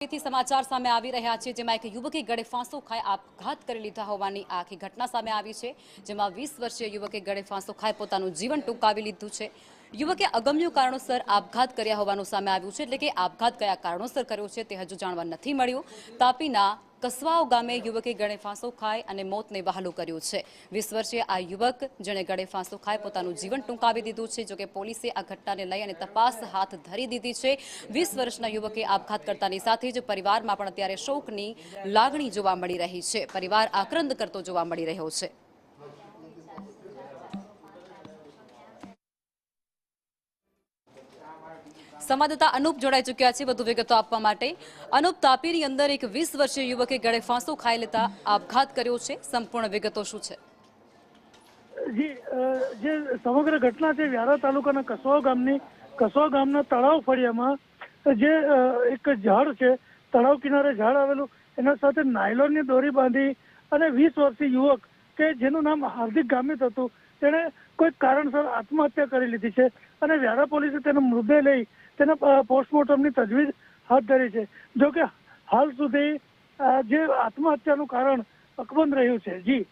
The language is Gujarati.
તાપીથી સમાચાર સામે આવી રહ્યા છે, જેમાં એક યુવકે ગળે ફાંસો ખાઈ આપઘાત કરી લીધા હોવાની આખી ઘટના સામે આવી છે, જેમાં 20 વર્ષીય યુવકે ગળે ફાંસો ખાઈ પોતાનું જીવન ટૂંકાવી લીધું છે। યુવકે અગમ્ય કારણોસર આપઘાત કર્યા હોવાનું સામે આવ્યું છે, એટલે કે આપઘાત કયા કારણોસર કર્યો છે તે હજુ જાણવા નથી મળ્યું। તાપીના કસવાઓ ગામે યુવકે ગળે ફાંસો ખાઈ અને મોતને વહાલું કર્યું છે। 20 વર્ષીય આ યુવક જેણે ગળે ફાંસો ખાઈ પોતાનું જીવન ટૂંકાવી દીધું છે। જોકે પોલીસે આ ઘટનાને લઈ અને તપાસ હાથ ધરી દીધી છે। 20 વર્ષના યુવકે આપઘાત કરતાની સાથે જ પરિવારમાં પણ અત્યારે શોકની લાગણી જોવા મળી રહી છે। પરિવાર આક્રંદ કરતો જોવા મળી રહ્યો છે। સંવાદદાતા અનુપ જોડાઈ ચૂક્યા છે વધુ વિગતો આપવા માટે। અનુપ, તાપીની અંદર એક 20 વર્ષીય યુવકે ગળે ફાંસો ખાઈ લેતા આપઘાત કર્યો છે, સંપૂર્ણ વિગતો શું છે? જી, જે સમગ્ર ઘટના છે વ્યારા તાલુકાના કસવા ગામના તળાવ ફળિયામાં જે એક ઝાડ છે, તળાવ કિનારે ઝાડ આવેલું, એના સાથે નાયલોનની દોરી બાંધી અને 20 વર્ષીય યુવક કે જેનું નામ હાર્દિક ગામિત હતું, તેણે કોઈ કારણસર આત્મહત્યા કરી લીધી છે અને વ્યારા પોલીસે તેનો મૃતદેહ લઈ તેના પોસ્ટમોર્ટમની તજવીજ હાથ ધરી છે। જો કે હાલ સુધી જે આત્મહત્યાનું કારણ અકબંધ રહ્યું છે। જી।